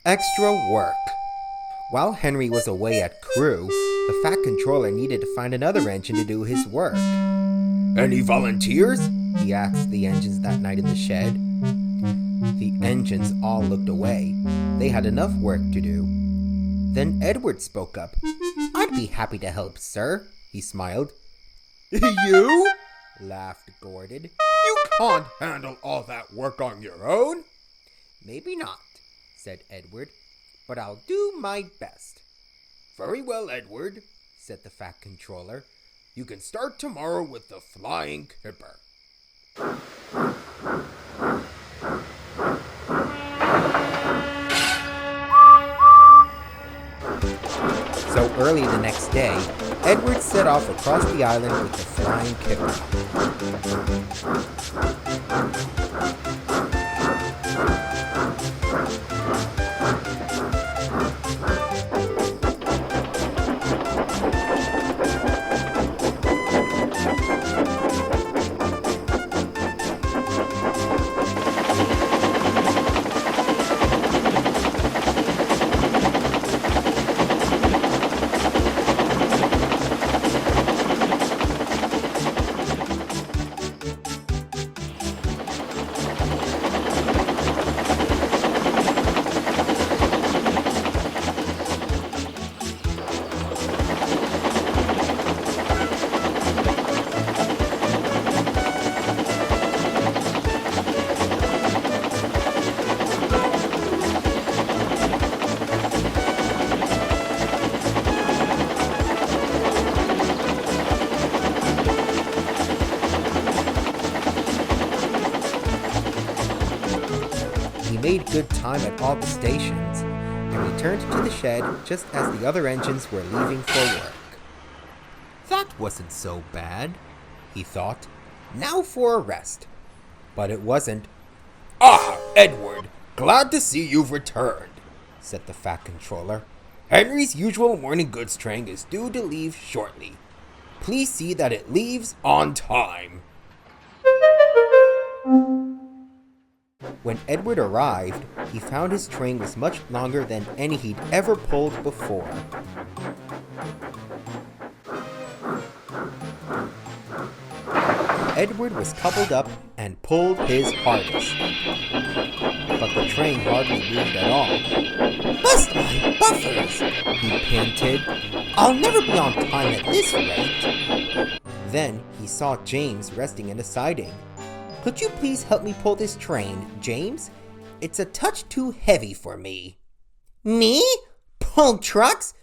Extra work. While Henry was away at Crewe, the Fat Controller needed to find another engine to do his work. "Any volunteers?" he asked the engines that night in the shed. The engines all looked away. They had enough work to do. Then Edward spoke up. "I'd be happy to help, sir," he smiled. "You?" laughed Gordon. "You can't handle all that work on your own." "Maybe not," said Edward, "but I'll do my best." "Very well, Edward," said the Fat Controller. "You can start tomorrow with the Flying Kipper." So early the next day, Edward set off across the island with the Flying Kipper. He made good time at all the stations and returned to the shed just as the other engines were leaving for work. That wasn't so bad, he thought. Now for a rest. But it wasn't. "Ah, Edward, glad to see you've returned," said the Fat Controller. "Henry's usual morning goods train is due to leave shortly. Please see that it leaves on time." When Edward arrived, he found his train was much longer than any he'd ever pulled before. Edward was coupled up and pulled his hardest. But the train hardly moved at all. "Bust my buffers!" he panted. "I'll never be on time at this rate." Then he saw James resting in a siding. "Could you please help me pull this train, James? It's a touch too heavy for me." "Me? Pull trucks?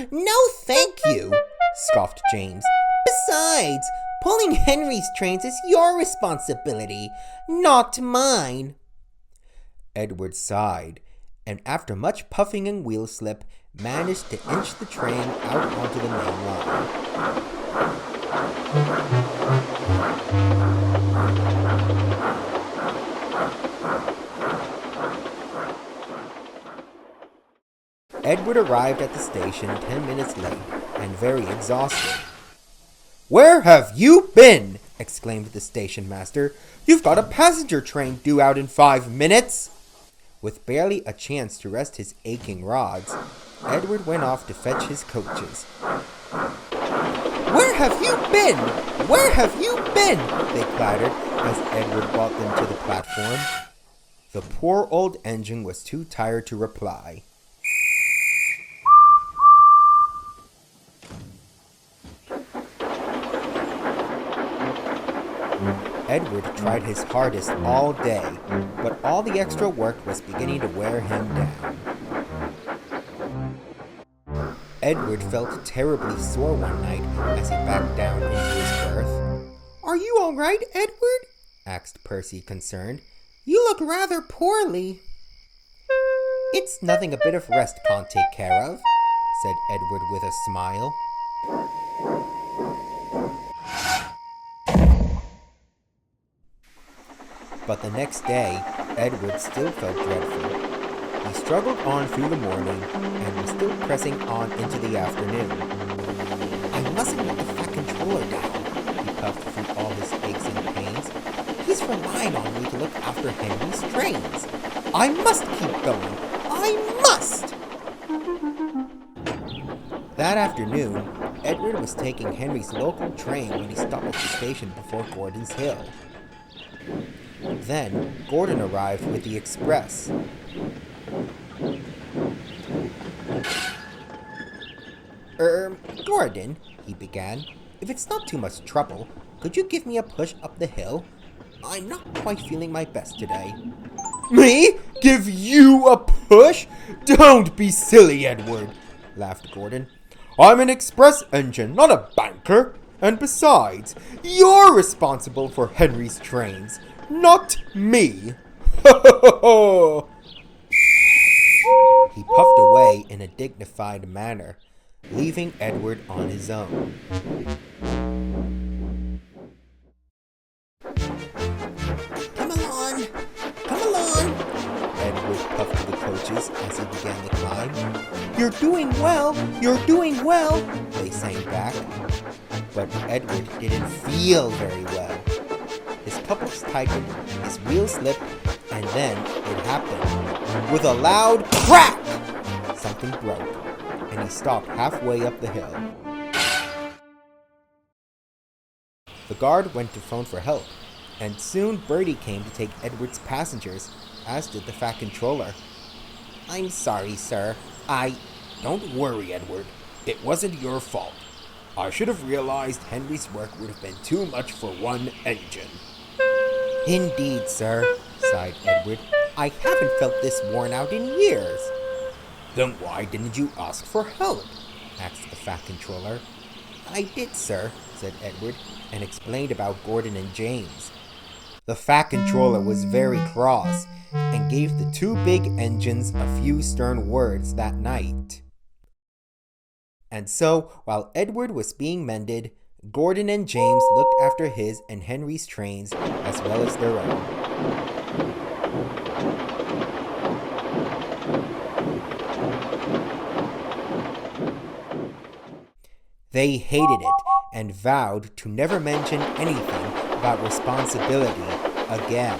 No, thank you," scoffed James. "Besides, pulling Henry's trains is your responsibility, not mine." Edward sighed, and after much puffing and wheel slip, managed to inch the train out onto the main line. Edward arrived at the station 10 minutes late and very exhausted. "Where have you been?" exclaimed the station master. "You've got a passenger train due out in 5 minutes." With barely a chance to rest his aching rods, Edward went off to fetch his coaches. "Where have you been? Where have you been?" they clattered as Edward brought them to the platform. The poor old engine was too tired to reply. Edward tried his hardest all day, but all the extra work was beginning to wear him down. Edward felt terribly sore one night as he backed down into his berth. "Are you all right, Edward?" asked Percy, concerned. "You look rather poorly." "It's nothing a bit of rest can't take care of," said Edward with a smile. But the next day, Edward still felt dreadful. He struggled on through the morning and was still pressing on into the afternoon. "I mustn't let the Fat Controller down," he puffed through all his aches and pains. "He's relying on me to look after Henry's trains. I must keep going. I must! That afternoon, Edward was taking Henry's local train when he stopped at the station before Gordon's Hill. Then, Gordon arrived with the express. Gordon, he began, if it's not too much trouble, could you give me a push up the hill? I'm not quite feeling my best today. Me? Give you a push? Don't be silly, Edward, laughed Gordon. I'm an express engine, not a banker. And besides, you're responsible for Henry's trains, not me. He puffed away in a dignified manner, leaving Edward on his own. Come along, Edward puffed to the coaches as he began the climb. You're doing well, they sang back. But Edward didn't feel very well. His couplers tightened, his wheels slipped, and then it happened. With a loud crack, something broke, and he stopped halfway up the hill. The guard went to phone for help, and soon Bertie came to take Edward's passengers, as did the fat controller. I'm sorry, sir. Don't worry, Edward. It wasn't your fault. I should have realized Henry's work would have been too much for one engine. Indeed, sir, sighed Edward. I haven't felt this worn out in years. Then why didn't you ask for help? Asked the fat controller. I did, sir, said Edward, and explained about Gordon and James. The fat controller was very cross, and gave the two big engines a few stern words that night. And so, while Edward was being mended, Gordon and James looked after his and Henry's trains as well as their own. They hated it and vowed to never mention anything about responsibility again.